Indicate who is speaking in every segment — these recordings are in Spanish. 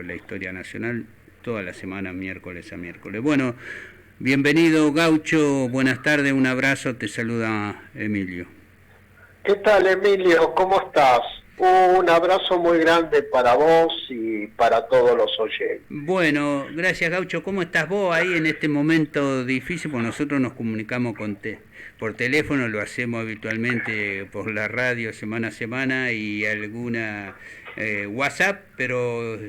Speaker 1: la historia nacional toda la semana, miércoles a miércoles. Bueno, bienvenido Gaucho, buenas tardes, un abrazo, te saluda Emilio.
Speaker 2: ¿Qué tal, Emilio? ¿Cómo estás? Un abrazo muy grande para vos y para todos los oyentes.
Speaker 1: Bueno, gracias Gaucho, ¿cómo estás vos ahí en este momento difícil? Pues nosotros nos comunicamos por teléfono, lo hacemos habitualmente por la radio semana a semana y alguna WhatsApp, pero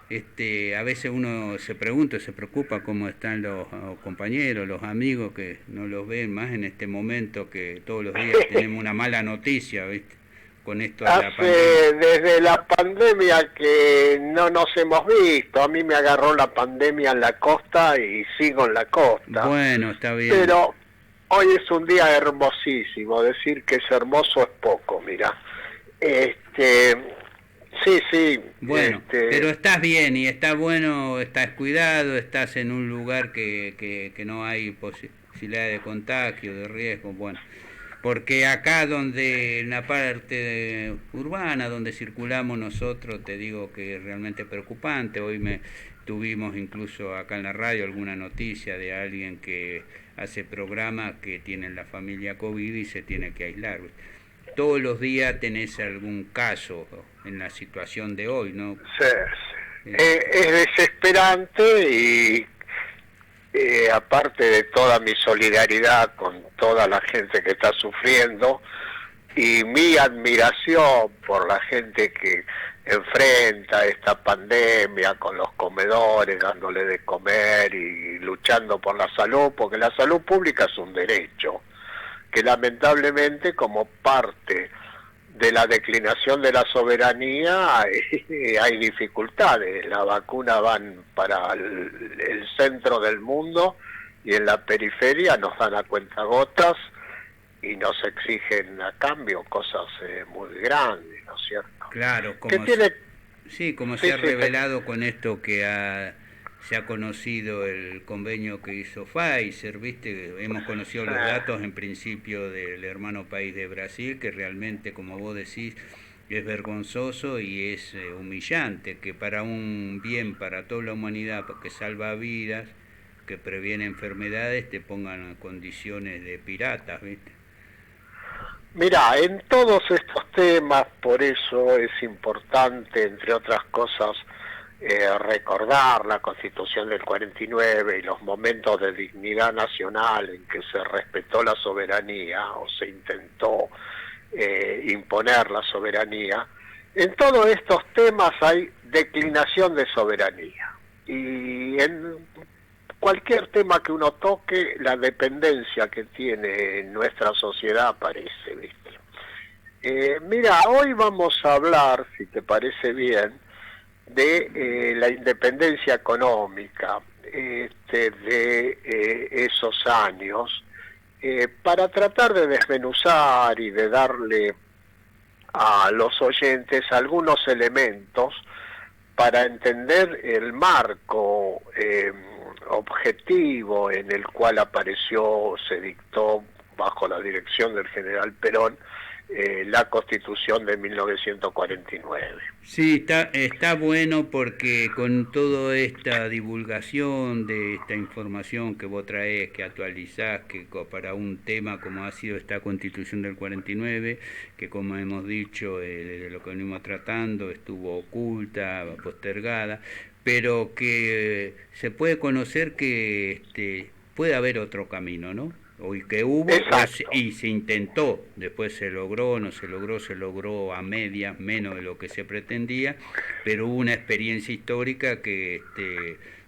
Speaker 1: a veces uno se pregunta, se preocupa cómo están los compañeros, los amigos que no los ven más en este momento que todos los días tenemos una mala noticia, ¿viste? Con esto de la pandemia.
Speaker 2: Desde la pandemia que no nos hemos visto. A mí me agarró la pandemia en la costa y sigo en la costa.
Speaker 1: Bueno, está bien.
Speaker 2: Pero hoy es un día hermosísimo. Decir que es hermoso es poco, mira. Sí.
Speaker 1: Bueno, pero estás bien y está bueno, estás cuidado, estás en un lugar que no hay posibilidad de contagio, de riesgo, bueno. Porque acá donde en la parte urbana donde circulamos nosotros, te digo que es realmente preocupante. Hoy tuvimos incluso acá en la radio alguna noticia de alguien que hace programas que tiene la familia COVID y se tiene que aislar. Todos los días tenés algún caso en la situación de hoy, ¿no?
Speaker 2: Sí. Es desesperante y aparte de toda mi solidaridad con toda la gente que está sufriendo y mi admiración por la gente que enfrenta esta pandemia con los comedores, dándole de comer y luchando por la salud, porque la salud pública es un derecho, que lamentablemente como parte de la declinación de la soberanía hay dificultades. Las vacunas van para el centro del mundo y en la periferia nos dan a cuentagotas y nos exigen a cambio cosas muy grandes, ¿no es cierto?
Speaker 1: Claro, como se ha revelado con esto que se ha conocido el convenio que hizo Pfizer, ¿viste? Hemos conocido los datos en principio del hermano país de Brasil, que realmente, como vos decís, es vergonzoso y es humillante que para un bien para toda la humanidad, que salva vidas, que previene enfermedades, te pongan condiciones de piratas, ¿viste?
Speaker 2: Mira, en todos estos temas, por eso es importante, entre otras cosas, recordar la Constitución del 49 y los momentos de dignidad nacional en que se respetó la soberanía o se intentó imponer la soberanía. En todos estos temas hay declinación de soberanía y en cualquier tema que uno toque, la dependencia que tiene nuestra sociedad aparece, ¿viste? Mira, hoy vamos a hablar, si te parece bien, de la independencia económica de esos años, para tratar de desmenuzar y de darle a los oyentes algunos elementos para entender el marco objetivo en el cual apareció, se dictó bajo la dirección del general Perón, la Constitución de 1949.
Speaker 1: Sí, está bueno porque con toda esta divulgación de esta información que vos traés, que actualizás, que para un tema como ha sido esta Constitución del 49, que como hemos dicho, de lo que venimos tratando, estuvo oculta, postergada, pero que se puede conocer que puede haber otro camino, ¿no? Y que hubo y se intentó, después se logró, no se logró a medias, menos de lo que se pretendía, pero hubo una experiencia histórica que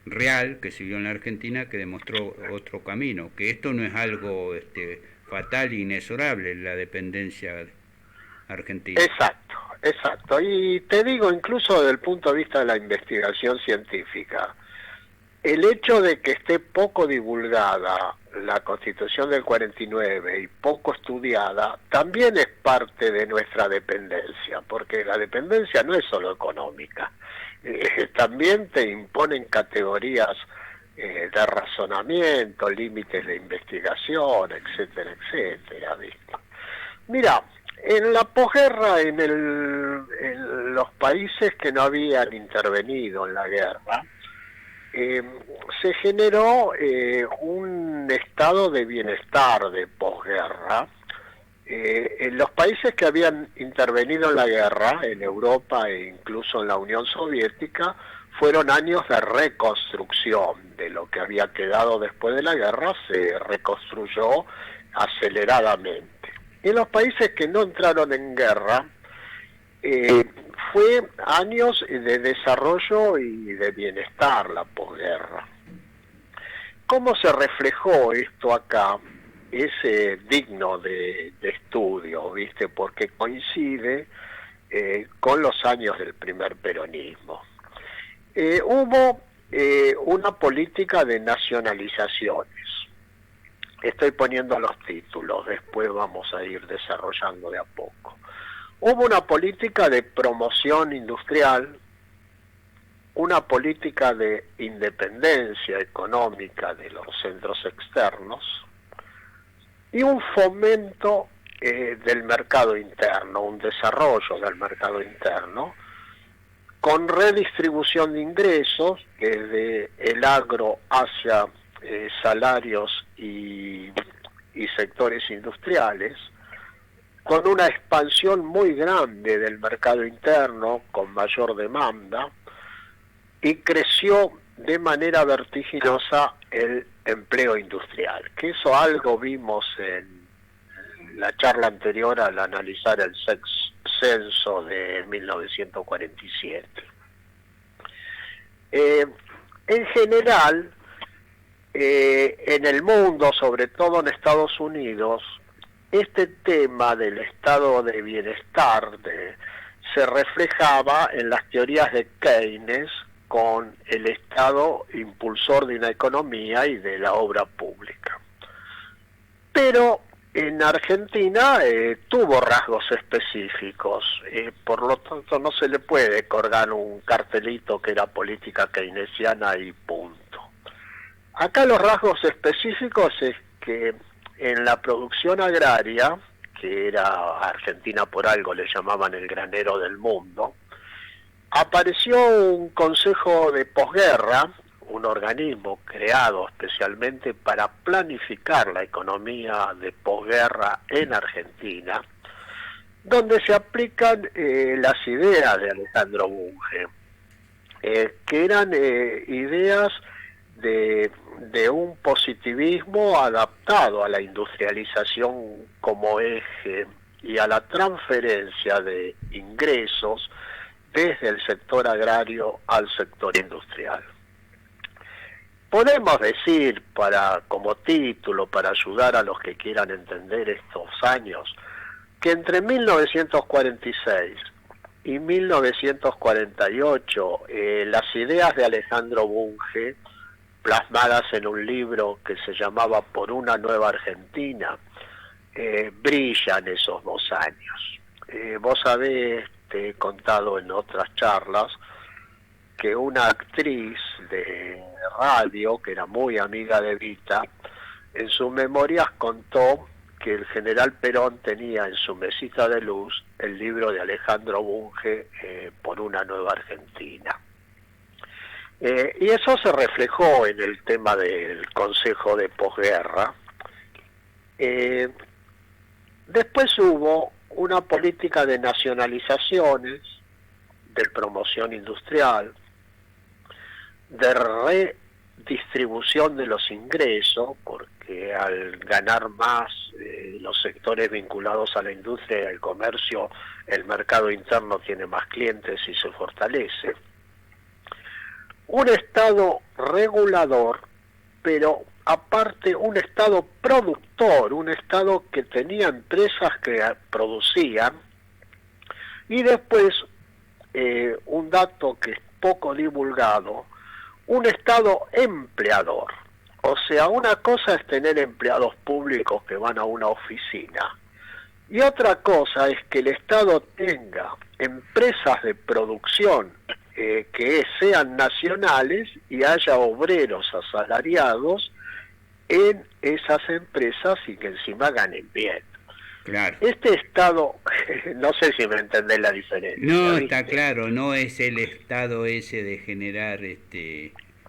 Speaker 1: real, que se vio en la Argentina, que demostró otro camino, que esto no es algo fatal e inexorable, la dependencia argentina.
Speaker 2: Exacto, y te digo incluso desde el punto de vista de la investigación científica, el hecho de que esté poco divulgada la Constitución del 49 y poco estudiada también es parte de nuestra dependencia, porque la dependencia no es solo económica, también te imponen categorías de razonamiento, límites de investigación, etcétera, etcétera, ¿viste? Mira, En la posguerra, en los países que no habían intervenido en la guerra, se generó un estado de bienestar de posguerra. En los países que habían intervenido en la guerra, en Europa e incluso en la Unión Soviética, fueron años de reconstrucción de lo que había quedado después de la guerra, se reconstruyó aceleradamente. En los países que no entraron en guerra, fue años de desarrollo y de bienestar la posguerra. ¿Cómo se reflejó esto acá? Es digno de estudio, ¿viste? Porque coincide con los años del primer peronismo. Hubo una política de nacionalizaciones. Estoy poniendo los títulos, después vamos a ir desarrollando de a poco. Hubo una política de promoción industrial, una política de independencia económica de los centros externos y un fomento del mercado interno, un desarrollo del mercado interno, con redistribución de ingresos desde el agro hacia salarios y sectores industriales, con una expansión muy grande del mercado interno, con mayor demanda, y creció de manera vertiginosa el empleo industrial, que eso algo vimos en la charla anterior al analizar el censo de 1947. En general, en el mundo, sobre todo en Estados Unidos, este tema del estado de bienestar se reflejaba en las teorías de Keynes con el Estado impulsor de una economía y de la obra pública. Pero en Argentina tuvo rasgos específicos, por lo tanto no se le puede colgar un cartelito que era política keynesiana y punto. Acá los rasgos específicos es que en la producción agraria, que era Argentina por algo le llamaban el granero del mundo, apareció un consejo de posguerra, un organismo creado especialmente para planificar la economía de posguerra en Argentina, donde se aplican las ideas de Alejandro Bunge, que eran ideas de un positivismo adaptado a la industrialización como eje y a la transferencia de ingresos desde el sector agrario al sector industrial. Podemos decir, como título, para ayudar a los que quieran entender estos años, que entre 1946 y 1948 las ideas de Alejandro Bunge, plasmadas en un libro que se llamaba Por una nueva Argentina, brillan esos 2 años. Vos sabés, te he contado en otras charlas, que una actriz de radio, que era muy amiga de Evita, en sus memorias contó que el general Perón tenía en su mesita de luz el libro de Alejandro Bunge, Por una nueva Argentina. Y eso se reflejó en el tema del Consejo de Posguerra. Después hubo una política de nacionalizaciones, de promoción industrial, de redistribución de los ingresos, porque al ganar más los sectores vinculados a la industria y al comercio, el mercado interno tiene más clientes y se fortalece. Un Estado regulador, pero aparte un Estado productor, un Estado que tenía empresas que producían, y después, un dato que es poco divulgado, un Estado empleador. O sea, una cosa es tener empleados públicos que van a una oficina, y otra cosa es que el Estado tenga empresas de producción que sean nacionales y haya obreros asalariados en esas empresas y que encima ganen bien.
Speaker 1: Claro.
Speaker 2: Este Estado, no sé si me entendés la diferencia.
Speaker 1: No,
Speaker 2: ¿viste?
Speaker 1: está claro, no es el Estado ese de generar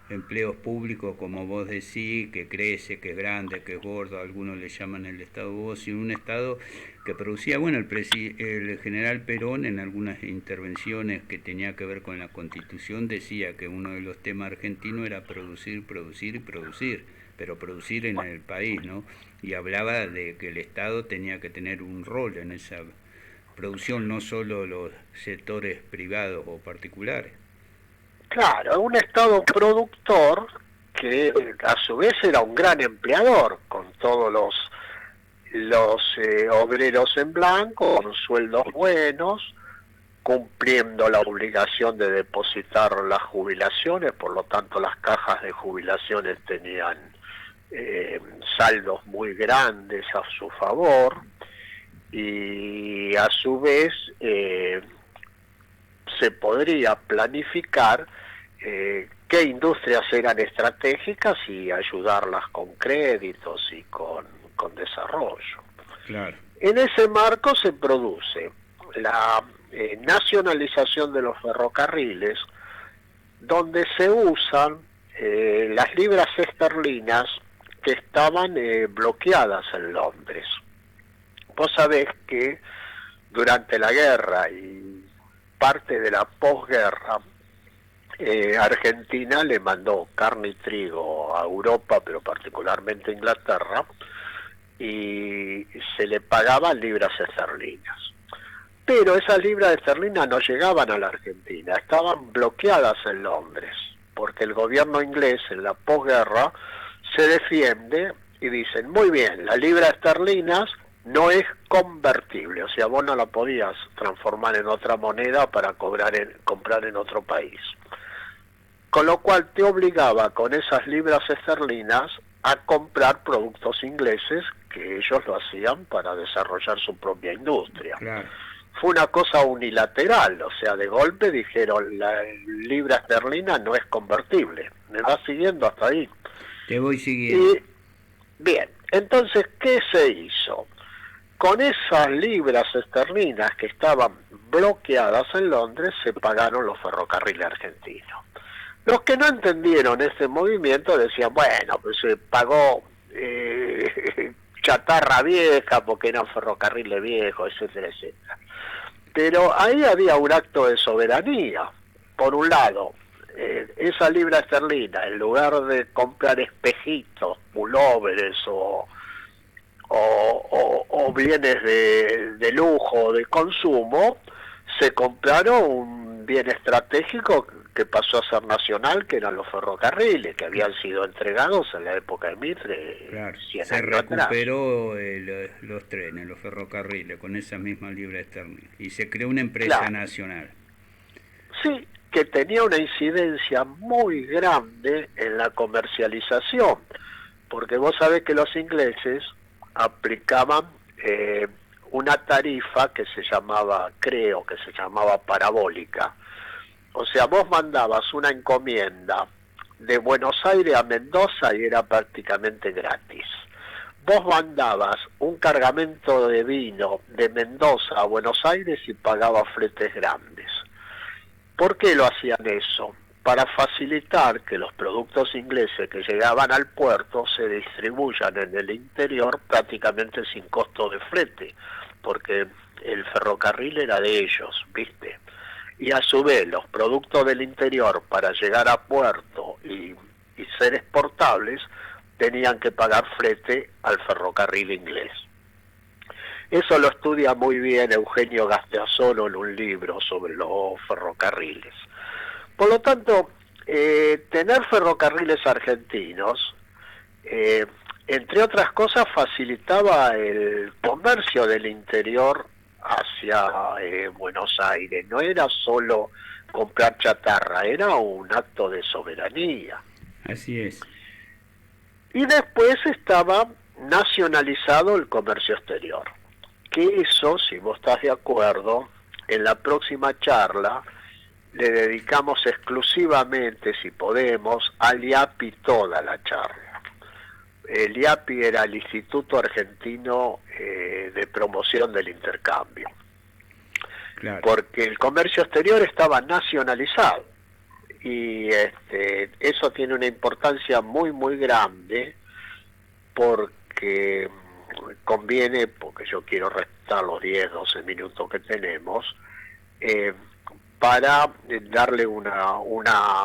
Speaker 1: empleos públicos, como vos decís, que crece, que es grande, que es gordo, algunos le llaman el Estado vos, sino un Estado que producía, bueno, el general Perón en algunas intervenciones que tenía que ver con la Constitución decía que uno de los temas argentinos era producir, producir y producir, pero producir en el país, ¿no? Y hablaba de que el Estado tenía que tener un rol en esa producción, no solo los sectores privados o particulares.
Speaker 2: Claro, un Estado productor que a su vez era un gran empleador, con todos los obreros en blanco, con sueldos buenos, cumpliendo la obligación de depositar las jubilaciones, por lo tanto las cajas de jubilaciones tenían saldos muy grandes a su favor, y a su vez se podría planificar qué industrias eran estratégicas y ayudarlas con créditos y con desarrollo.
Speaker 1: Claro.
Speaker 2: En ese marco se produce la nacionalización de los ferrocarriles, donde se usan las libras esterlinas que estaban bloqueadas en Londres. Vos sabés que durante la guerra y parte de la posguerra, Argentina le mandó carne y trigo a Europa, pero particularmente a Inglaterra, y se le pagaban libras esterlinas. Pero esas libras esterlinas no llegaban a la Argentina, estaban bloqueadas en Londres, porque el gobierno inglés en la posguerra se defiende y dicen, muy bien, la libra esterlinas no es convertible, o sea, vos no la podías transformar en otra moneda para comprar en otro país. Con lo cual te obligaba con esas libras esterlinas a comprar productos ingleses que ellos lo hacían para desarrollar su propia industria.
Speaker 1: Claro.
Speaker 2: Fue una cosa unilateral, o sea, de golpe dijeron la libra esterlina no es convertible. ¿Me vas siguiendo hasta ahí?
Speaker 1: Te voy siguiendo.
Speaker 2: Y, bien, entonces, ¿qué se hizo? Con esas libras esterlinas que estaban bloqueadas en Londres se pagaron los ferrocarriles argentinos. Los que no entendieron ese movimiento decían, bueno, pues se pagó chatarra vieja porque eran ferrocarriles viejos, etcétera, etcétera. Pero ahí había un acto de soberanía. Por un lado, esa libra esterlina, en lugar de comprar espejitos, pulóveres o bienes de lujo, de consumo, se compraron un bien estratégico que pasó a ser nacional, que eran los ferrocarriles, que habían sido entregados en la época de Mitre.
Speaker 1: Claro.
Speaker 2: 100
Speaker 1: Se
Speaker 2: años
Speaker 1: recuperó los trenes, los ferrocarriles, con esa misma libra esterlina. Y se creó una empresa
Speaker 2: Claro.
Speaker 1: nacional.
Speaker 2: Sí, que tenía una incidencia muy grande en la comercialización, porque vos sabés que los ingleses aplicaban una tarifa que se llamaba, creo que se llamaba parabólica. O sea, vos mandabas una encomienda de Buenos Aires a Mendoza y era prácticamente gratis. Vos mandabas un cargamento de vino de Mendoza a Buenos Aires y pagabas fletes grandes. ¿Por qué lo hacían eso? Para facilitar que los productos ingleses que llegaban al puerto se distribuyan en el interior prácticamente sin costo de flete, porque el ferrocarril era de ellos, ¿viste? Y a su vez los productos del interior para llegar a puerto y ser exportables tenían que pagar flete al ferrocarril inglés. Eso lo estudia muy bien Eugenio Gasteazolo en un libro sobre los ferrocarriles. Por lo tanto, tener ferrocarriles argentinos, entre otras cosas, facilitaba el comercio del interior hacia Buenos Aires. No era solo comprar chatarra, era un acto de soberanía.
Speaker 1: Así es.
Speaker 2: Y después estaba nacionalizado el comercio exterior. Que eso, si vos estás de acuerdo, en la próxima charla le dedicamos exclusivamente, si podemos, al IAPI toda la charla. el IAPI era el Instituto Argentino de Promoción del Intercambio,
Speaker 1: Claro.
Speaker 2: porque el comercio exterior estaba nacionalizado y eso tiene una importancia muy muy grande, porque conviene, porque yo quiero restar los 10, 12 minutos que tenemos, para darle una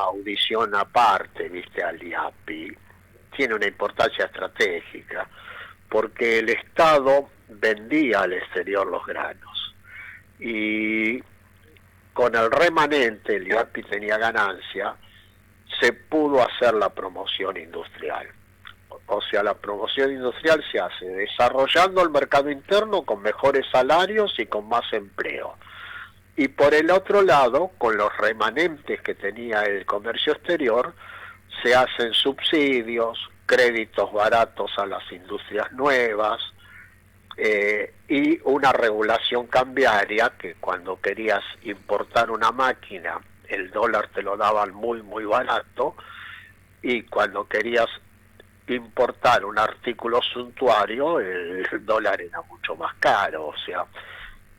Speaker 2: audición aparte, viste, al IAPI. Tiene una importancia estratégica, porque el Estado vendía al exterior los granos, y con el remanente, el IAPI tenía ganancia, se pudo hacer la promoción industrial. O sea, la promoción industrial se hace desarrollando el mercado interno con mejores salarios y con más empleo. Y por el otro lado, con los remanentes que tenía el comercio exterior, se hacen subsidios, créditos baratos a las industrias nuevas, y una regulación cambiaria, que cuando querías importar una máquina, el dólar te lo daban muy muy barato, y cuando querías importar un artículo suntuario, el dólar era mucho más caro. O sea,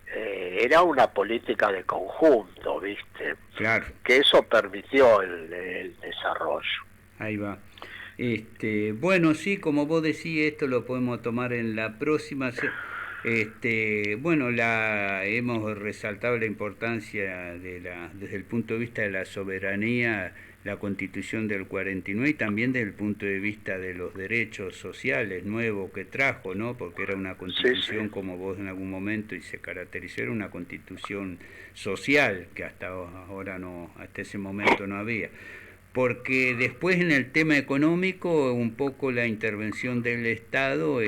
Speaker 2: era una política de conjunto, ¿viste?
Speaker 1: Claro.
Speaker 2: Que eso permitió el desarrollo.
Speaker 1: Ahí va. Bueno, sí, como vos decís, esto lo podemos tomar en la próxima. Bueno, hemos resaltado la importancia desde el punto de vista de la soberanía, la Constitución del 49, y también desde el punto de vista de los derechos sociales nuevos que trajo, ¿no? Porque era una Constitución, sí, como vos en algún momento, y se caracterizó, era una Constitución social, que hasta ese momento no había. Porque después en el tema económico, un poco la intervención del Estado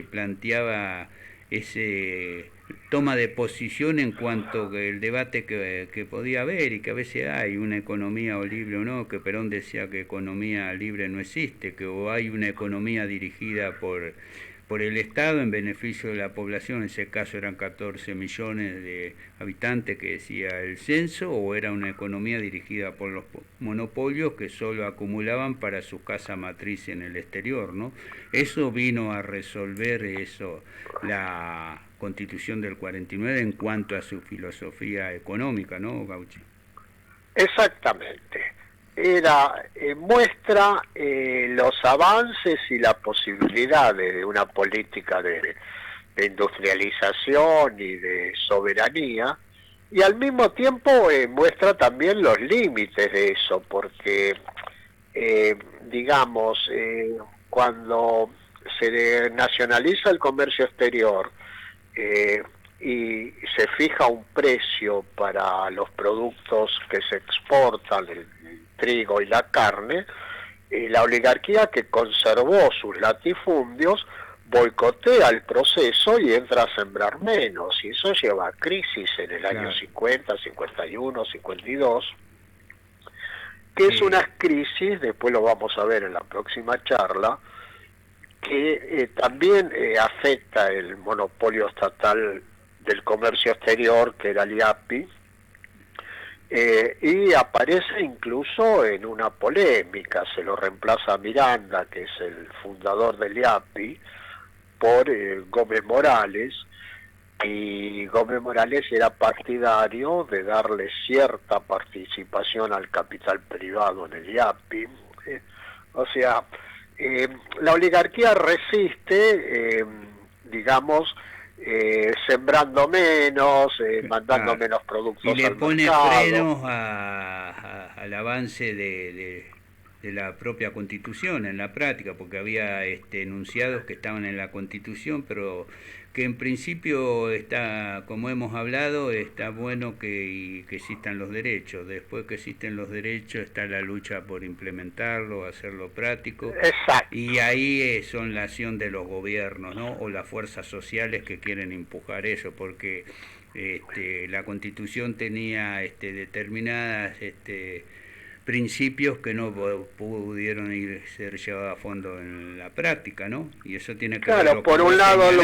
Speaker 1: planteaba ese toma de posición en cuanto que el debate que podía haber, y que a veces hay una economía o libre o no, que Perón decía que economía libre no existe, que o hay una economía dirigida por el Estado en beneficio de la población, en ese caso eran 14 millones de habitantes que decía el censo, o era una economía dirigida por los monopolios que solo acumulaban para su casa matriz en el exterior, ¿no? Eso vino a resolver eso la Constitución del 49 en cuanto a su filosofía económica, ¿no, Gauchi?
Speaker 2: Exactamente. Muestra los avances y la posibilidad de una política de industrialización y de soberanía, y al mismo tiempo muestra también los límites de eso, porque cuando se nacionaliza el comercio exterior y se fija un precio para los productos que se exportan, el trigo y la carne, la oligarquía, que conservó sus latifundios, boicotea el proceso y entra a sembrar menos, y eso lleva a crisis en el año 50, 51, 52, que es una crisis, después lo vamos a ver en la próxima charla, que también afecta el monopolio estatal del comercio exterior, que era el IAPI, y aparece incluso en una polémica. Se lo reemplaza a Miranda, que es el fundador del IAPI, por Gómez Morales, y Gómez Morales era partidario de darle cierta participación al capital privado en el IAPI. O sea, la oligarquía resiste, sembrando menos, mandando menos productos al mercado.
Speaker 1: Y le pone frenos al avance de la propia Constitución en la práctica, porque había enunciados que estaban en la Constitución, pero que en principio está, como hemos hablado, está bueno que existan los derechos. Después que existen los derechos está la lucha por implementarlo, hacerlo práctico.
Speaker 2: Exacto.
Speaker 1: Y ahí son la acción de los gobiernos, ¿no? O las fuerzas sociales que quieren empujar eso, porque la Constitución tenía determinadas principios que no pudieron ser llevados a fondo en la práctica, ¿no? Y eso tiene que ver
Speaker 2: por un lado el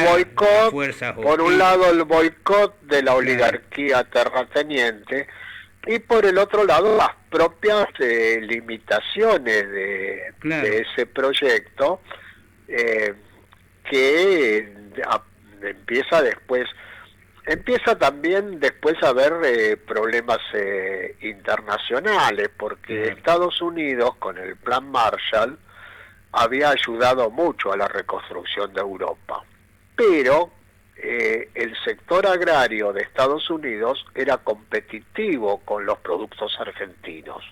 Speaker 2: boicot de la oligarquía terrateniente, y por el otro lado las propias limitaciones de ese proyecto, que empieza también después a haber problemas internacionales, porque Estados Unidos con el Plan Marshall había ayudado mucho a la reconstrucción de Europa, pero el sector agrario de Estados Unidos era competitivo con los productos argentinos.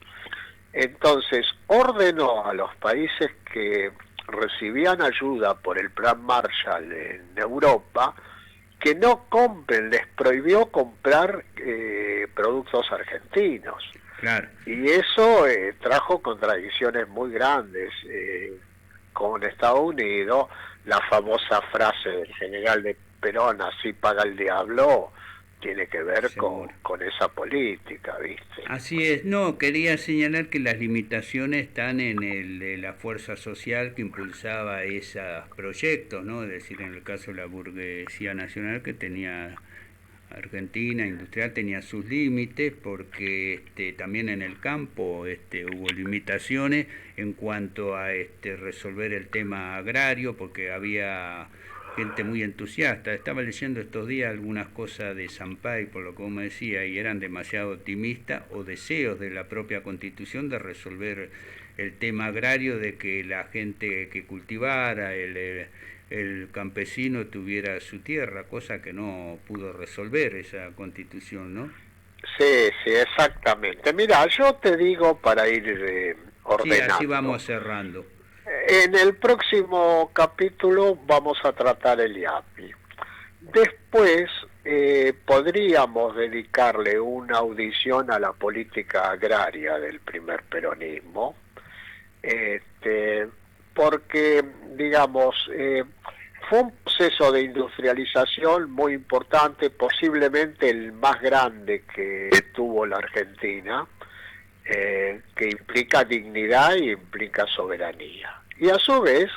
Speaker 2: Entonces ordenó a los países que recibían ayuda por el Plan Marshall en Europa que no compren, les prohibió comprar productos argentinos.
Speaker 1: Claro.
Speaker 2: Y eso trajo contradicciones muy grandes con Estados Unidos. La famosa frase del general de Perón, así paga el diablo, tiene que ver con esa política, ¿viste?
Speaker 1: Así es. No, quería señalar que las limitaciones están en la fuerza social que impulsaba esos proyectos, ¿no? Es decir, en el caso de la burguesía nacional que tenía Argentina industrial tenía sus límites, porque también en el campo hubo limitaciones en cuanto a resolver el tema agrario, porque había gente muy entusiasta. Estaba leyendo estos días algunas cosas de Sampaio, por lo que vos me decías, y eran demasiado optimistas, o deseos de la propia Constitución de resolver el tema agrario, de que la gente que cultivara, el campesino tuviera su tierra, cosa que no pudo resolver esa Constitución, ¿no?
Speaker 2: Sí, sí, exactamente. Mira, yo te digo para ir ordenando.
Speaker 1: Sí, así vamos cerrando.
Speaker 2: En el próximo capítulo vamos a tratar el IAPI. Después podríamos dedicarle una audición a la política agraria del primer peronismo, porque, digamos, fue un proceso de industrialización muy importante, posiblemente el más grande que tuvo la Argentina, que implica dignidad y implica soberanía. Y a su vez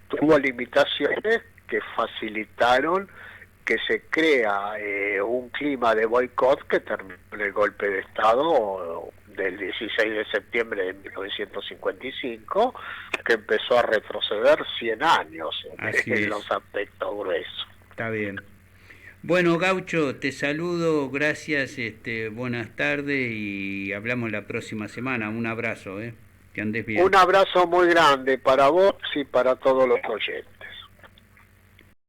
Speaker 2: tuvo limitaciones que facilitaron que se crea un clima de boicot que terminó en el golpe de Estado del 16 de septiembre de 1955, que empezó a retroceder 100 años en los aspectos gruesos.
Speaker 1: Está bien. Bueno, Gaucho, te saludo, gracias, buenas tardes y hablamos la próxima semana. Un abrazo, que andes bien.
Speaker 2: Un abrazo muy grande para vos y para todos los oyentes.